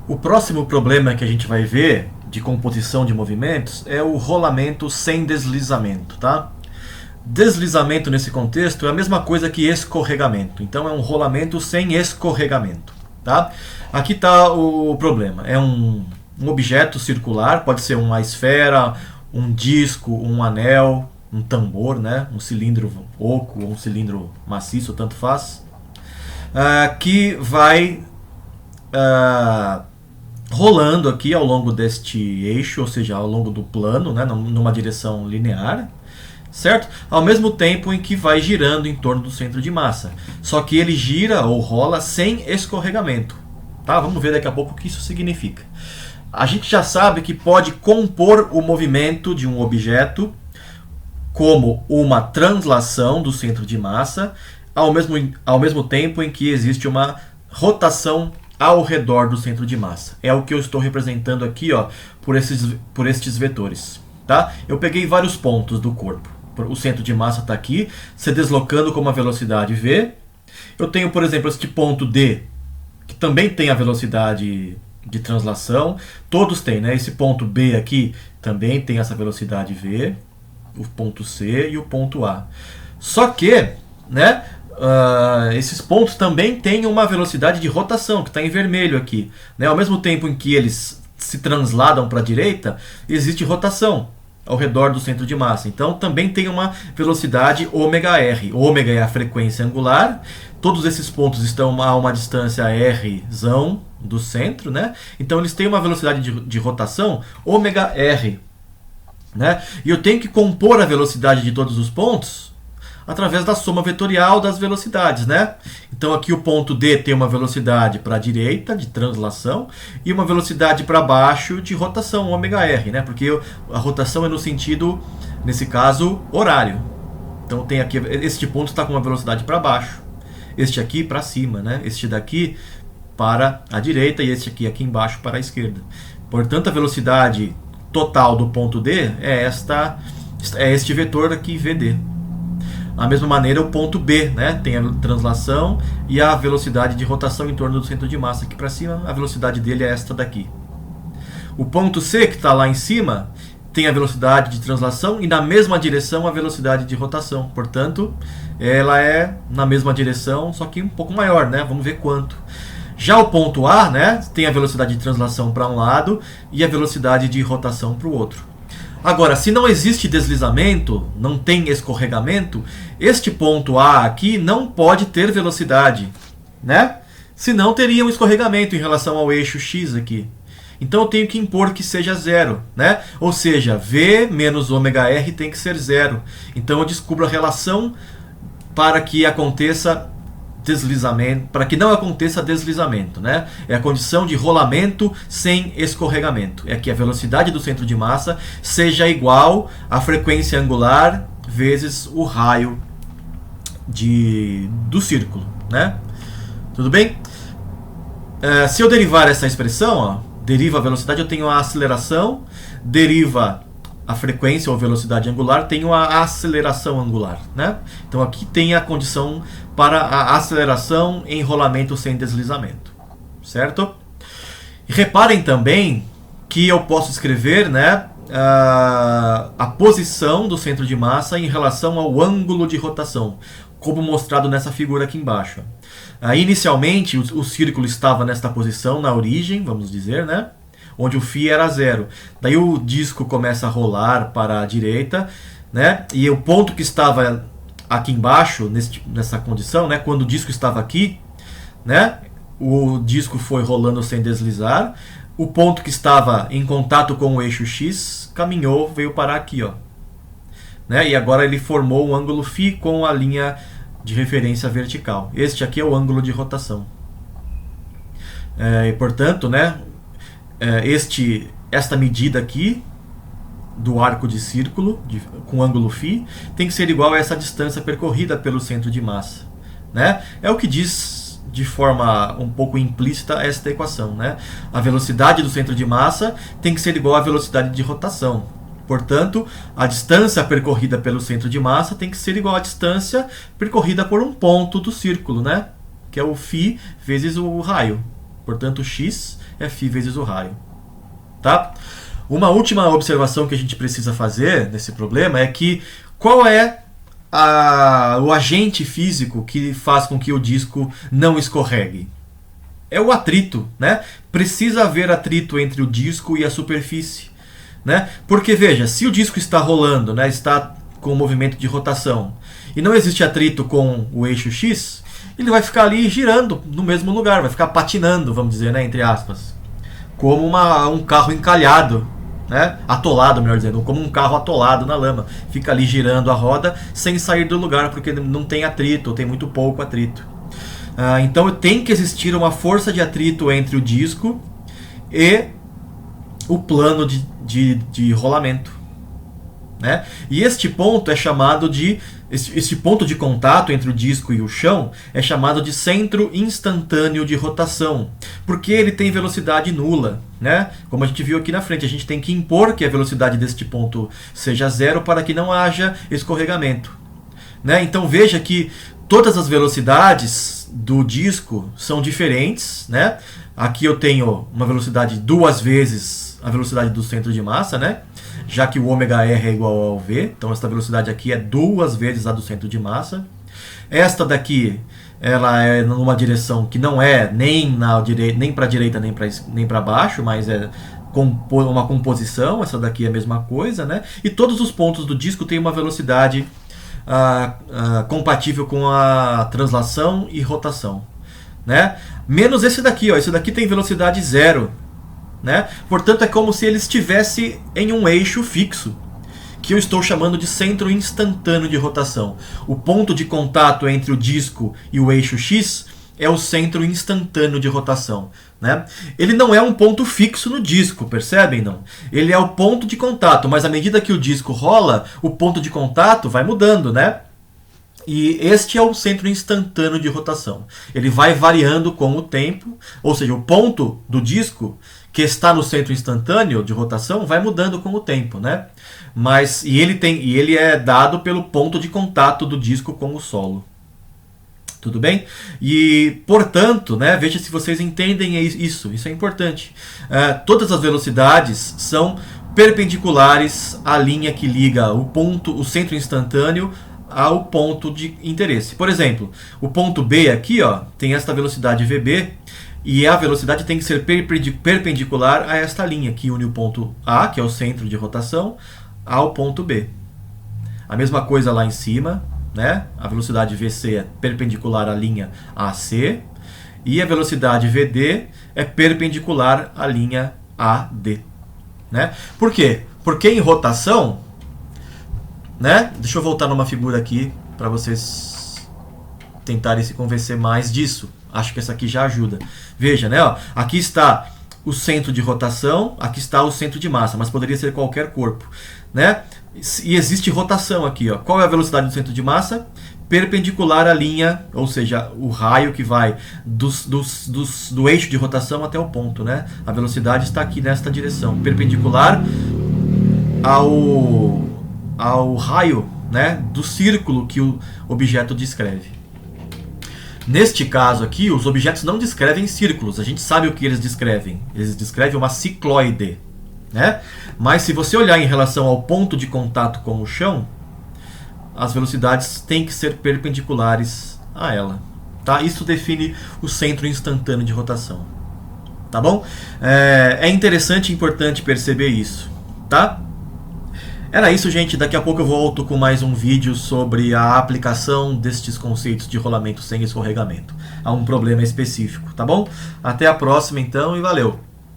O próximo problema que a gente vai ver de composição de movimentos é o rolamento sem deslizamento, tá? Deslizamento nesse contexto é a mesma coisa que escorregamento, então é um rolamento sem escorregamento, tá? Aqui está o problema, é um objeto circular, pode ser uma esfera, um disco, um anel, um tambor, né? Um cilindro oco ou um cilindro maciço, tanto faz, que vai rolando aqui ao longo deste eixo, ou seja, ao longo do plano, né, numa direção linear, certo? Ao mesmo tempo em que vai girando em torno do centro de massa. Só que ele gira ou rola sem escorregamento. Tá? Vamos ver daqui a pouco o que isso significa. A gente já sabe que pode compor o movimento de um objeto como uma translação do centro de massa, ao mesmo tempo em que existe uma rotação ao redor do centro de massa. É o que eu estou representando aqui, ó, por estes vetores. Tá? Eu peguei vários pontos do corpo. O centro de massa está aqui, se deslocando com uma velocidade v. Eu tenho, por exemplo, este ponto D, que também tem a velocidade de translação. Todos têm, né? Esse ponto B aqui também tem essa velocidade v. O ponto C e o ponto A. Só que, né, esses pontos também têm uma velocidade de rotação, que está em vermelho aqui. Né? Ao mesmo tempo em que eles se transladam para a direita, existe rotação ao redor do centro de massa. Então também tem uma velocidade ômega-r. Ômega é a frequência angular. Todos esses pontos estão a uma distância r do centro. Né? Então eles têm uma velocidade de rotação ômega-r. Né? E eu tenho que compor a velocidade de todos os pontos através da soma vetorial das velocidades, né? Então aqui o ponto D tem uma velocidade para a direita, de translação, e uma velocidade para baixo de rotação, ômega-r, né? Porque a rotação é no sentido, nesse caso, horário. Então tem aqui, este ponto está com uma velocidade para baixo, este aqui para cima, né? Este daqui para a direita e este aqui embaixo para a esquerda. Portanto, a velocidade total do ponto D é este vetor aqui, VD. Da mesma maneira, o ponto B, né, tem a translação e a velocidade de rotação em torno do centro de massa aqui para cima. A velocidade dele é esta daqui. O ponto C, que está lá em cima, tem a velocidade de translação e na mesma direção a velocidade de rotação. Portanto, ela é na mesma direção, só que um pouco maior, né? Vamos ver quanto. Já o ponto A, né, tem a velocidade de translação para um lado e a velocidade de rotação para o outro. Agora, se não existe deslizamento, não tem escorregamento, este ponto A aqui não pode ter velocidade, né? Senão teria um escorregamento em relação ao eixo X aqui. Então eu tenho que impor que seja zero, né? Ou seja, V menos ômega-r tem que ser zero. Então eu descubro a relação para que aconteça deslizamento, para que não aconteça deslizamento, né? É a condição de rolamento sem escorregamento. É que a velocidade do centro de massa seja igual à frequência angular vezes o raio do círculo, né? Tudo bem? Se eu derivar essa expressão, ó, deriva a velocidade, eu tenho a aceleração, deriva a frequência ou velocidade angular, tenho a aceleração angular, né? Então aqui tem a condição para a aceleração em rolamento sem deslizamento, certo? E reparem também que eu posso escrever, né, a posição do centro de massa em relação ao ângulo de rotação, como mostrado nessa figura aqui embaixo. Inicialmente o círculo estava nesta posição na origem, vamos dizer, né? Onde o φ era zero. Daí o disco começa a rolar para a direita, né? E o ponto que estava aqui embaixo, nessa condição, né? Quando o disco estava aqui, né? O disco foi rolando sem deslizar. O ponto que estava em contato com o eixo X caminhou, veio parar aqui, ó. Né? E agora ele formou um ângulo φ com a linha de referência vertical. Este aqui é o ângulo de rotação. E portanto, né? Esta medida aqui do arco de círculo com ângulo φ tem que ser igual a essa distância percorrida pelo centro de massa, né? É o que diz de forma um pouco implícita esta equação, né? A velocidade do centro de massa tem que ser igual à velocidade de rotação. Portanto, a distância percorrida pelo centro de massa tem que ser igual à distância percorrida por um ponto do círculo, né? Que é o φ vezes o raio. Portanto, x é φ vezes o raio. Tá? Uma última observação que a gente precisa fazer nesse problema é que qual é o agente físico que faz com que o disco não escorregue? É o atrito, né? Precisa haver atrito entre o disco e a superfície, né? Porque veja, se o disco está rolando, né, está com movimento de rotação e não existe atrito com o eixo X, ele vai ficar ali girando no mesmo lugar, vai ficar patinando, vamos dizer, né, entre aspas, como um carro encalhado, né, atolado, melhor dizendo, como um carro atolado na lama, fica ali girando a roda sem sair do lugar porque não tem atrito, ou tem muito pouco atrito. Então tem que existir uma força de atrito entre o disco e o plano de rolamento, né? E este ponto é chamado de este ponto de contato entre o disco e o chão é chamado de centro instantâneo de rotação, porque ele tem velocidade nula, né? Como a gente viu aqui na frente, a gente tem que impor que a velocidade deste ponto seja zero para que não haja escorregamento, né? Então veja que todas as velocidades do disco são diferentes, né? Aqui eu tenho uma velocidade 2 vezes a velocidade do centro de massa, né? Já que o ômega r é igual ao v, então esta velocidade aqui é 2 vezes a do centro de massa. Esta daqui, ela é numa direção que não é nem para a direita nem para baixo, mas é uma composição. Essa daqui é a mesma coisa, né? E todos os pontos do disco têm uma velocidade compatível com a translação e rotação, né? Menos esse daqui, ó. Esse daqui tem velocidade zero, né? Portanto, é como se ele estivesse em um eixo fixo, que eu estou chamando de centro instantâneo de rotação. O ponto de contato entre o disco e o eixo X é o centro instantâneo de rotação, né? Ele não é um ponto fixo no disco, percebem? Não. Ele é o ponto de contato, mas à medida que o disco rola, o ponto de contato vai mudando, né? E este é o centro instantâneo de rotação. Ele vai variando com o tempo, ou seja, o ponto do disco que está no centro instantâneo de rotação vai mudando com o tempo, né? Ele é dado pelo ponto de contato do disco com o solo. Tudo bem? E, portanto, né, veja se vocês entendem isso é importante. Todas as velocidades são perpendiculares à linha que liga o centro instantâneo ao ponto de interesse. Por exemplo, o ponto B aqui, ó, tem esta velocidade VB, e a velocidade tem que ser perpendicular a esta linha que une o ponto A, que é o centro de rotação, ao ponto B. A mesma coisa lá em cima, né? A velocidade VC é perpendicular à linha AC e a velocidade VD é perpendicular à linha AD, né? Por quê? Porque em rotação, né? Deixa eu voltar numa figura aqui para vocês tentarem se convencer mais disso. Acho que essa aqui já ajuda. Veja, né? Ó, aqui está o centro de rotação, aqui está o centro de massa, mas poderia ser qualquer corpo, né? E existe rotação aqui, ó. Qual é a velocidade do centro de massa? Perpendicular à linha, ou seja, o raio que vai do eixo de rotação até o ponto, né? A velocidade está aqui nesta direção, perpendicular ao raio, né, do círculo que o objeto descreve. Neste caso aqui, os objetos não descrevem círculos, a gente sabe o que eles descrevem. Eles descrevem uma cicloide, né? Mas se você olhar em relação ao ponto de contato com o chão, as velocidades têm que ser perpendiculares a ela, tá? Isso define o centro instantâneo de rotação, tá bom? É interessante e importante perceber isso, tá? Era isso, gente. Daqui a pouco eu volto com mais um vídeo sobre a aplicação destes conceitos de rolamento sem escorregamento a um problema específico, tá bom? Até a próxima, então, e valeu!